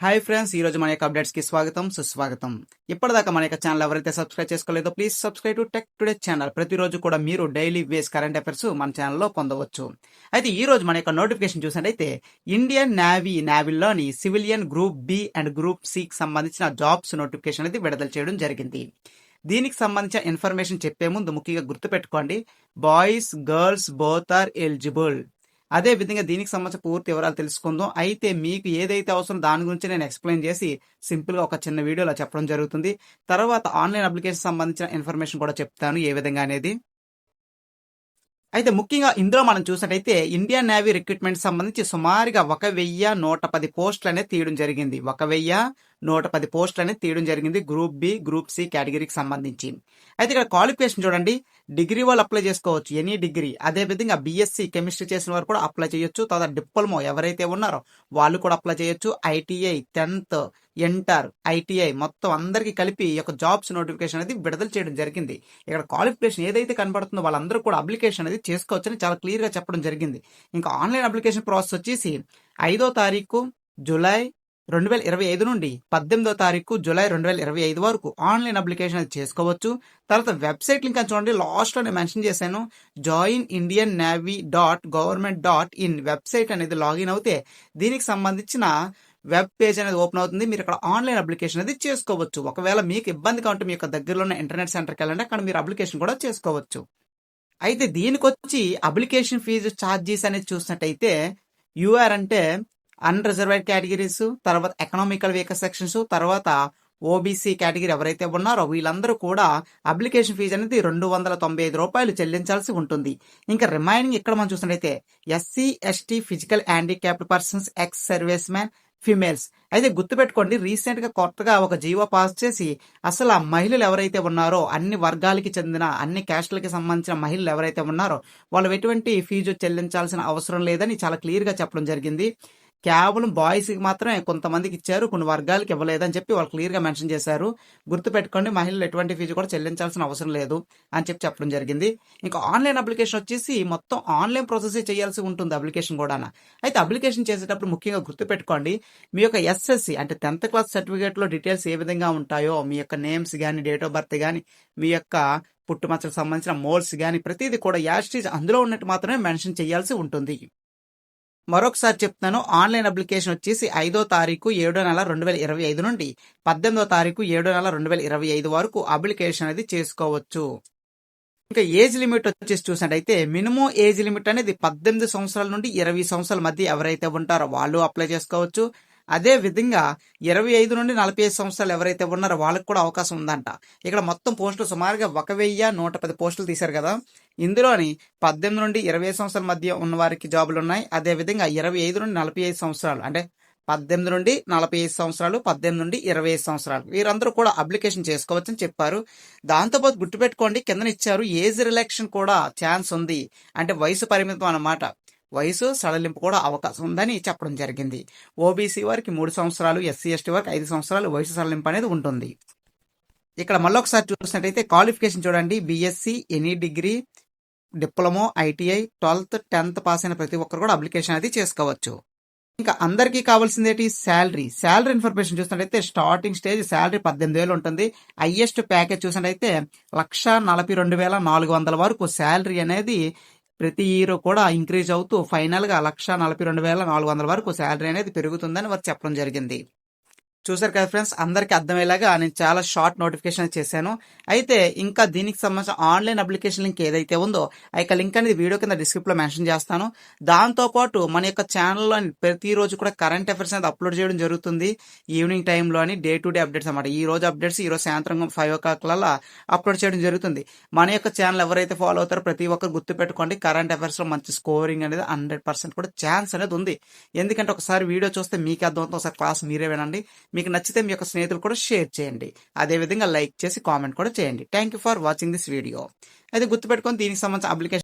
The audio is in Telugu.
హాయ్ ఫ్రెండ్స్, ఈ రోజు మన యొక్క అప్డేట్స్ కి స్వాగతం సుస్వాగతం. ఇప్పటిదాకా మన యొక్క ఛానల్ ఎవరైతే సబ్స్క్రైబ్ చేసుకోలేదో please subscribe to Tech Today channel. ప్రతిరోజు కూడా మీరు డైలీ వేస్ కరెంట్ అఫైర్స్ మన ఛానల్లో పొందవచ్చు. అయితే ఈ రోజు మన యొక్క నోటిఫికేషన్ చూసినట్టయితే ఇండియన్ నేవీలోని civilian group B and group C కి సంబంధించిన జాబ్స్ నోటిఫికేషన్ అనేది విడుదల చేయడం జరిగింది. దీనికి సంబంధించిన ఇన్ఫర్మేషన్ చెప్పే ముందు ముఖ్యంగా గుర్తుపెట్టుకోండి, boys girls both are eligible. అదే విధంగా దీనికి సంబంధించిన పూర్తి వివరాలు తెలుసుకుందాం. అయితే మీకు ఏదైతే అవసరం దాని గురించి నేను ఎక్స్ప్లెయిన్ చేసి సింపుల్ గా ఒక చిన్న వీడియోలో చెప్పడం జరుగుతుంది. తర్వాత ఆన్లైన్ అప్లికేషన్ సంబంధించిన ఇన్ఫర్మేషన్ కూడా చెప్తాను ఏ విధంగా అనేది. అయితే ముఖ్యంగా ఇందులో మనం చూసినట్టయితే ఇండియన్ నేవీ రిక్రూట్మెంట్ సంబంధించి సుమారుగా 1110 పోస్టులు అనేది తీయడం జరిగింది. 1110 పోస్టులు అనేది తీయడం జరిగింది గ్రూప్ బి గ్రూప్ సి కేటగిరీకి సంబంధించి. అయితే ఇక్కడ క్వాలిఫికేషన్ చూడండి, డిగ్రీ వాళ్ళు అప్లై చేసుకోవచ్చు, ఎనీ డిగ్రీ. అదే విధంగా బిఎస్సి కెమిస్ట్రీ చేసిన వారు కూడా అప్లై చేయొచ్చు. తర్వాత డిప్లొమా ఎవరైతే ఉన్నారో వాళ్ళు కూడా అప్లై చేయొచ్చు. ఐటీఐ 10th ఇంటర్ ఐటీఐ మొత్తం అందరికీ కలిపి ఈ యొక్క జాబ్స్ నోటిఫికేషన్ అనేది విడుదల చేయడం జరిగింది. ఇక్కడ క్వాలిఫికేషన్ ఏదైతే కనబడుతుందో వాళ్ళందరూ కూడా అప్లికేషన్ అనేది చేసుకోవచ్చని చాలా క్లియర్ గా చెప్పడం జరిగింది. ఇంకా ఆన్లైన్ అప్లికేషన్ ప్రాసెస్ వచ్చేసి 5వ తారీఖు జూలై 2025 నుండి 18వ తారీఖు జూలై 2025 వరకు ఆన్లైన్ అప్లికేషన్ అది చేసుకోవచ్చు. తర్వాత వెబ్సైట్ లింక్ అని చూడండి, లాస్ట్ లో నేను మెన్షన్ చేశాను, joinIndianNavy.government.in వెబ్సైట్ అనేది లాగిన్ అవుతే దీనికి సంబంధించిన వెబ్ పేజ్ అనేది ఓపెన్ అవుతుంది. మీరు ఇక్కడ ఆన్లైన్ అప్లికేషన్ అనేది చేసుకోవచ్చు. ఒకవేళ మీకు ఇబ్బందిగా ఉంటే మీ యొక్క దగ్గరలో ఉన్న ఇంటర్నెట్ సెంటర్కి వెళ్ళండి, అక్కడ మీరు అప్లికేషన్ కూడా చేసుకోవచ్చు. అయితే దీనికి వచ్చి అప్లికేషన్ ఫీజు ఛార్జెస్ అనేది చూసినట్టయితే యూఆర్ అంటే అన్రిజర్వ్డ్ కేటగిరీస్, తర్వాత ఎకనామికల్ వీకర్ సెక్షన్స్, తర్వాత ఓబీసీ కేటగిరీ ఎవరైతే ఉన్నారో వీళ్ళందరూ కూడా అప్లికేషన్ ఫీజు అనేది 295 రూపాయలు చెల్లించాల్సి ఉంటుంది. ఇంకా రిమైనింగ్ ఇక్కడ మనం చూసినట్టయితే SC ST physical handicapped persons, ex service man, females. అయితే గుర్తుపెట్టుకోండి, రీసెంట్ గా కొత్తగా ఒక జీవో పాస్ చేసి అసలు ఆ మహిళలు ఎవరైతే ఉన్నారో అన్ని వర్గాలకి చెందిన అన్ని క్యాస్ట్లకి సంబంధించిన మహిళలు ఎవరైతే ఉన్నారో వాళ్ళు ఎటువంటి ఫీజు చెల్లించాల్సిన అవసరం లేదని చాలా క్లియర్ గా చెప్పడం జరిగింది. కేవలం బాయ్స్ కి మాత్రమే కొంతమందికి ఇచ్చారు, కొన్ని వర్గాలకి ఇవ్వలేదని చెప్పి వాళ్ళు క్లియర్ గా మెన్షన్ చేశారు. గుర్తుపెట్టుకోండి, మహిళలు ఎటువంటి ఫీజు కూడా చెల్లించాల్సిన అవసరం లేదు అని చెప్పడం జరిగింది. ఇంకా ఆన్లైన్ అప్లికేషన్ వచ్చేసి మొత్తం ఆన్లైన్ ప్రాసెస్ చేయాల్సి ఉంటుంది అప్లికేషన్ కూడా. అయితే అప్లికేషన్ చేసేటప్పుడు ముఖ్యంగా గుర్తుపెట్టుకోండి, మీ యొక్క ఎస్ఎస్సి అంటే 10th క్లాస్ సర్టిఫికేట్ లో డీటెయిల్స్ ఏ విధంగా ఉంటాయో, మీ యొక్క నేమ్స్ కానీ డేట్ ఆఫ్ బర్త్ కానీ మీ యొక్క పుట్టుమచ్చలకు సంబంధించిన మోల్స్ కానీ ప్రతిదీ కూడా యాస్టీజ్ అందులో ఉన్నట్టు మాత్రమే మెన్షన్ చేయాల్సి ఉంటుంది. మరొకసారి చెప్తున్నాను, ఆన్లైన్ అప్లికేషన్ వచ్చేసి 5వ తారీఖు 7వ నెల 2025 నుండి 18వ తారీఖు 7వ నెల 2025 వరకు అప్లికేషన్ అనేది చేసుకోవచ్చు. ఇంకా ఏజ్ లిమిట్ వచ్చేసి చూసినట్టయితే మినిమం ఏజ్ లిమిట్ అనేది 18 సంవత్సరాల నుండి 20 సంవత్సరాల మధ్య ఎవరైతే ఉంటారో వాళ్ళు అప్లై చేసుకోవచ్చు. అదే విధంగా 25 నుండి 45 సంవత్సరాలు ఎవరైతే ఉన్నారో వాళ్ళకి కూడా అవకాశం ఉందంట. ఇక్కడ మొత్తం పోస్టులు సుమారుగా 1110 పోస్టులు తీశారు కదా, ఇందులోని 18 నుండి 25 సంవత్సరాల మధ్య ఉన్న వారికి జాబులు ఉన్నాయి. అదే విధంగా 25 నుండి 45 సంవత్సరాలు అంటే 18 నుండి 45 సంవత్సరాలు, 18 నుండి 25 సంవత్సరాలు వీరందరూ కూడా అప్లికేషన్ చేసుకోవచ్చని చెప్పారు. దాంతోపాటు గుర్తుపెట్టుకోండి, కింద ఇచ్చారు ఏజ్ రిలాక్షన్ కూడా ఛాన్స్ ఉంది, అంటే వయసు పరిమితం అన్నమాట. వయసు సడలింపు కూడా అవకాశం ఉందని చెప్పడం జరిగింది. ఓబీసీ వారికి 3 సంవత్సరాలు, ఎస్సీ ఎస్టీ వారికి 5 సంవత్సరాలు వయసు సడలింపు అనేది ఉంటుంది. ఇక్కడ మళ్ళీ ఒకసారి చూసినట్టయితే క్వాలిఫికేషన్ చూడండి, BSc any degree, diploma, ITI 12th 10th pass అయిన ప్రతి ఒక్కరు కూడా అప్లికేషన్ అది చేసుకోవచ్చు. ఇంకా అందరికీ కావాల్సింది ఏంటి, శాలరీ ఇన్ఫర్మేషన్ చూసినట్టయితే స్టార్టింగ్ స్టేజ్ శాలరీ 18,000 ఉంటుంది. హైయెస్ట్ ప్యాకేజ్ చూసినట్టయితే 1,42,400 వరకు శాలరీ అనేది ప్రతి ఇయర్ కూడా ఇంక్రీజ్ అవుతూ ఫైనల్ గా 1,42,400 వరకు శాలరీ అనేది పెరుగుతుందని వారు చెప్పడం జరిగింది. చూసారు కదా ఫ్రెండ్స్, అందరికీ అర్థమయ్యేలాగా నేను చాలా షార్ట్ నోటిఫికేషన్ చేశాను. అయితే ఇంకా దీనికి సంబంధించిన ఆన్లైన్ అప్లికేషన్ లింక్ ఏదైతే ఉందో ఆ యొక్క లింక్ అనేది వీడియో కింద డిస్క్రిప్షన్ లో మెన్షన్ చేస్తాను. దాంతోపాటు మన యొక్క ఛానల్లో ప్రతిరోజు కూడా కరెంట్ అఫైర్స్ అనేది అప్లోడ్ చేయడం జరుగుతుంది. ఈవినింగ్ టైంలో అని డే టు డే అప్డేట్స్ అనమాట. ఈ రోజు అప్డేట్స్ ఈ రోజు సాయంత్రం 5 o'clock అప్లోడ్ చేయడం జరుగుతుంది. మన యొక్క ఛానల్ ఎవరైతే ఫాలో అవుతారో ప్రతి ఒక్కరు గుర్తుపెట్టుకోండి, కరెంట్ అఫైర్స్ లో మంచి స్కోరింగ్ అనేది 100% కూడా ఛాన్స్ అనేది ఉంది. ఎందుకంటే ఒకసారి వీడియో చూస్తే మీకు అర్థమవుతుంది, ఒకసారి క్లాస్ మీరే వినండి. మీకు నచ్చితే మీ యొక్క స్నేహితులు కూడా షేర్ చేయండి. అదేవిధంగా లైక్ చేసి కామెంట్ కూడా చేయండి. Thank you for watching this video. అయితే గుర్తుపెట్టుకొని దీనికి సంబంధించిన అప్లికేషన్